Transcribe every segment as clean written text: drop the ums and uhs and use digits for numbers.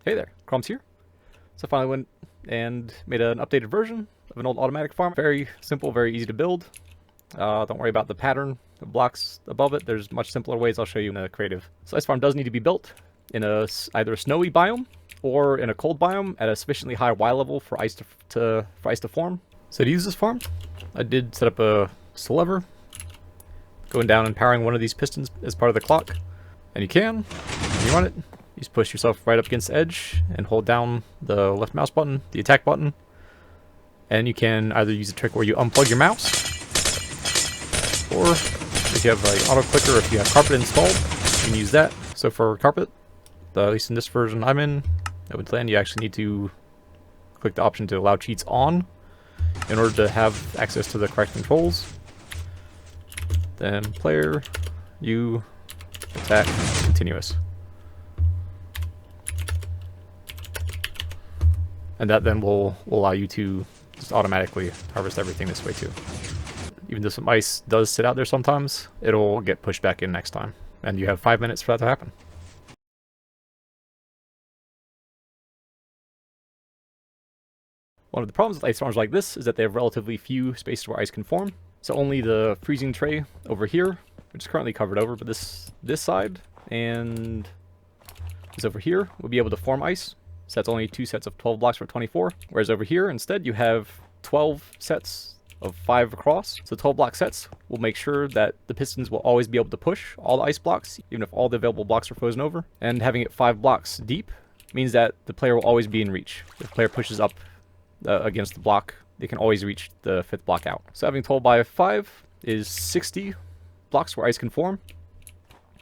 Hey there, Crumbs here. So I finally went and made an updated version of an old automatic farm. Very simple, very easy to build. Don't worry about the pattern of blocks above it. There's much simpler ways I'll show you in a creative. So this farm does need to be built in either a snowy biome or in a cold biome at a sufficiently high Y level for ice to form. So to use this farm, I did set up a lever going down and powering one of these pistons as part of the clock. And you can, when you run it, you just push yourself right up against the edge and hold down the left mouse button, the attack button. And you can either use a trick where you unplug your mouse, or if you have like auto clicker, or if you have carpet installed, you can use that. So for carpet, at least in this version I'm in, Land, you actually need to click the option to allow cheats on in order to have access to the correct controls. Then player, you, attack, continuous. And that then will allow you to just automatically harvest everything this way too. Even though some ice does sit out there sometimes, it'll get pushed back in next time. And you have 5 minutes for that to happen. One of the problems with ice farms like this is that they have relatively few spaces where ice can form. So only the freezing tray over here, which is currently covered over, but this side and this over here will be able to form ice. So that's only 2 sets of 12 blocks for 24. Whereas over here, instead, you have 12 sets of 5 across. So 12 block sets will make sure that the pistons will always be able to push all the ice blocks, even if all the available blocks are frozen over. And having it 5 blocks deep means that the player will always be in reach. If the player pushes up against the block, they can always reach the 5th block out. So having 12 by 5 is 60 blocks where ice can form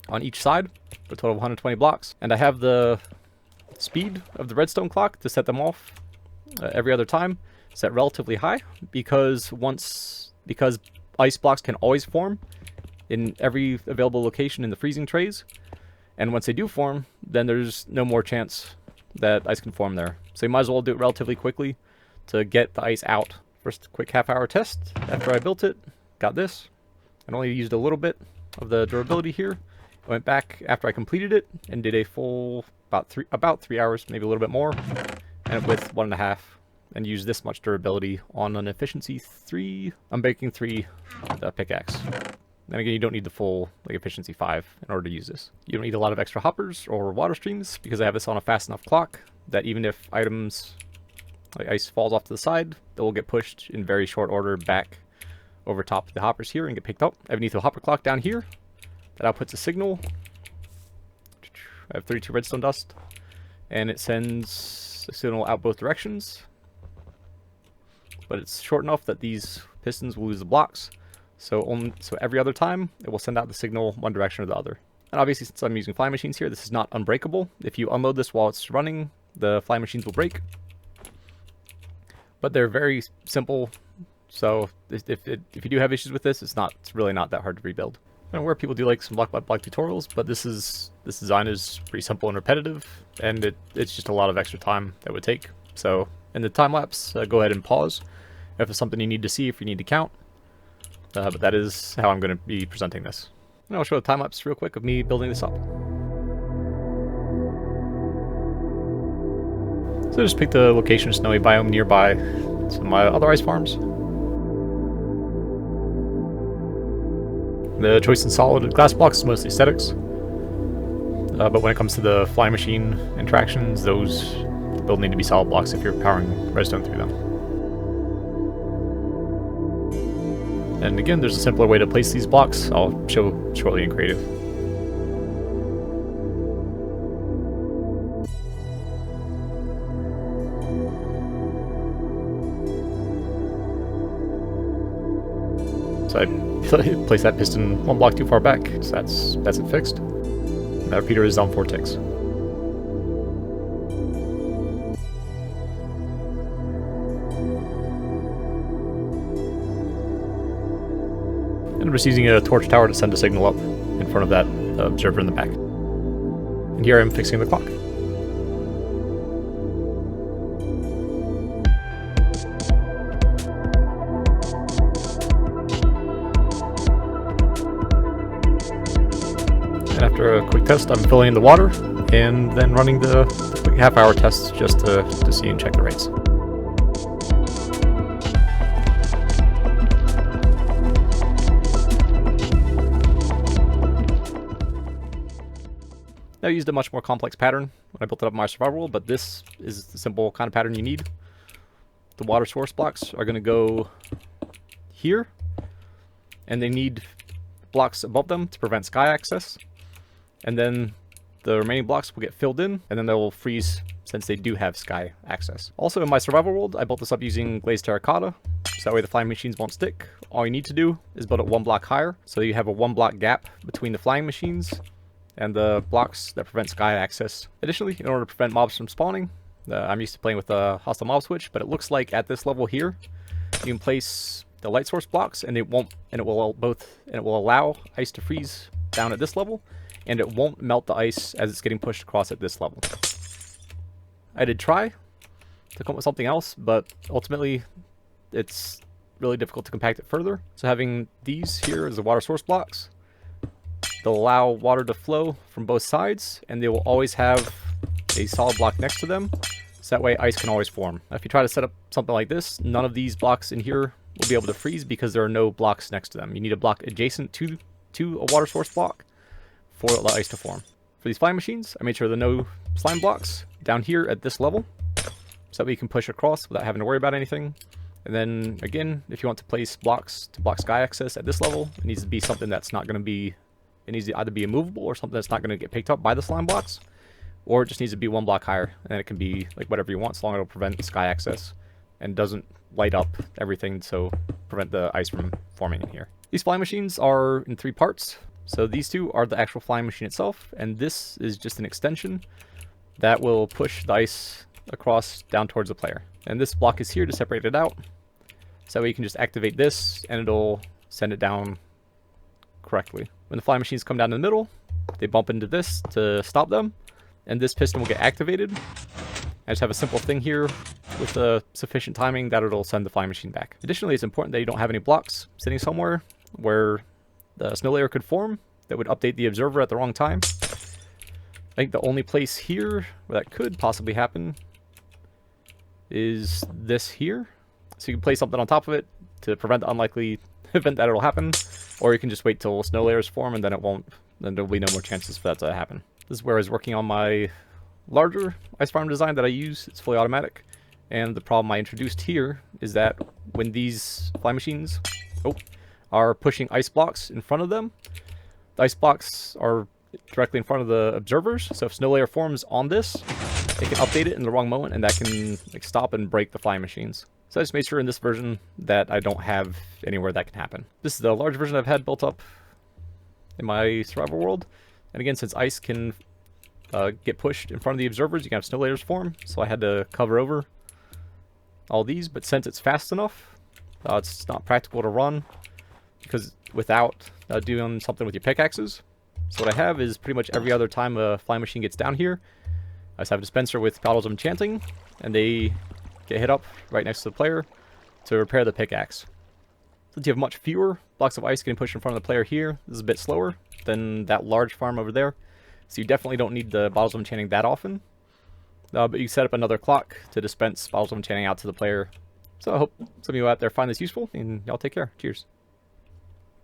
on each side, for a total of 120 blocks. And I have the speed of the redstone clock to set them off every other time set relatively high, because ice blocks can always form in every available location in the freezing trays, and once they do form, then there's no more chance that ice can form there. So you might as well do it relatively quickly to get the ice out. First quick half-hour test after I built it, got this, and only used a little bit of the durability here. I went back after I completed it and did a full about 3 hours, maybe a little bit more, and with 1.5, and used this much durability on an efficiency 3, unbreaking 3 pickaxe. Then again, you don't need the full efficiency 5 in order to use this. You don't need a lot of extra hoppers or water streams, because I have this on a fast enough clock that even if items like ice falls off to the side, they will get pushed in very short order back over top of the hoppers here and get picked up. I have an etho hopper clock down here that outputs a signal. I have 32 redstone dust, and it sends a signal out both directions, but it's short enough that these pistons will lose the blocks. So every other time, it will send out the signal one direction or the other. And obviously, since I'm using fly machines here, this is not unbreakable. If you unload this while it's running, the fly machines will break. But they're very simple, so if you do have issues with this, it's really not that hard to rebuild. I don't know where people do like some block by block tutorials, but this design is pretty simple and repetitive, and it's just a lot of extra time that would take. So in the time lapse, go ahead and pause if it's something you need to see, if you need to count. But that is how I'm going to be presenting this. And I'll show a time lapse real quick of me building this up. So just pick the location of snowy biome nearby some of my other ice farms. The choice in solid glass blocks is mostly aesthetics. But when it comes to the fly machine interactions, those will need to be solid blocks if you're powering redstone through them. And again, there's a simpler way to place these blocks I'll show shortly in creative. So I place that piston 1 block too far back, so that's it fixed. And that repeater is on 4 ticks. And I'm just using a torch tower to send a signal up in front of that observer in the back. And here I'm fixing the clock. And after a quick test, I'm filling in the water and then running the quick a half-hour test just to see and check the rates. Now, I used a much more complex pattern when I built it up in my survival world, but this is the simple kind of pattern you need. The water source blocks are going to go here, and they need blocks above them to prevent sky access. And then the remaining blocks will get filled in, and then they will freeze since they do have sky access. Also, in my survival world, I built this up using glazed terracotta, so that way the flying machines won't stick. All you need to do is build it 1 block higher, so you have a 1 block gap between the flying machines and the blocks that prevent sky access. Additionally, in order to prevent mobs from spawning, I'm used to playing with a hostile mob switch, but it looks like at this level here, you can place the light source blocks, and it will allow ice to freeze down at this level, and it won't melt the ice as it's getting pushed across at this level. I did try to come up with something else, but ultimately it's really difficult to compact it further. So having these here as the water source blocks, they'll allow water to flow from both sides, and they will always have a solid block next to them, so that way ice can always form. Now, if you try to set up something like this, none of these blocks in here will be able to freeze because there are no blocks next to them. You need a block adjacent to a water source block for the ice to form. For these flying machines, I made sure there are no slime blocks down here at this level, so that we can push across without having to worry about anything. And then again, if you want to place blocks to block sky access at this level, it needs to be something that's not going to be, it needs to either be immovable or something that's not going to get picked up by the slime blocks, or it just needs to be 1 block higher, and it can be like whatever you want, as long as it'll prevent sky access and doesn't light up everything, so prevent the ice from forming in here. These flying machines are in 3 parts. So these 2 are the actual flying machine itself, and this is just an extension that will push the ice across down towards the player. And this block is here to separate it out, so we can just activate this and it'll send it down correctly. When the flying machines come down in the middle, they bump into this to stop them, and this piston will get activated. I just have a simple thing here with sufficient timing that it'll send the flying machine back. Additionally, it's important that you don't have any blocks sitting somewhere where the snow layer could form that would update the observer at the wrong time. I think the only place here where that could possibly happen is this here. So you can place something on top of it to prevent the unlikely event that it'll happen, or you can just wait till snow layers form and then it won't, then there'll be no more chances for that to happen. This is where I was working on my larger ice farm design that I use. It's fully automatic, and the problem I introduced here is that when these fly machines are pushing ice blocks in front of them, the ice blocks are directly in front of the observers, so if snow layer forms on this, it can update it in the wrong moment, and that can stop and break the flying machines. So I just made sure in this version that I don't have anywhere that can happen. This is the large version I've had built up in my survival world, and again, since ice can get pushed in front of the observers, you can have snow layers form, so I had to cover over all these, but since it's fast enough, it's not practical to run because without doing something with your pickaxes. So what I have is pretty much every other time a flying machine gets down here, I just have a dispenser with bottles of enchanting, and they get hit up right next to the player to repair the pickaxe. Since you have much fewer blocks of ice getting pushed in front of the player here, this is a bit slower than that large farm over there. So you definitely don't need the bottles of enchanting that often. But you set up another clock to dispense bottles of enchanting out to the player. So I hope some of you out there find this useful, and y'all take care. Cheers.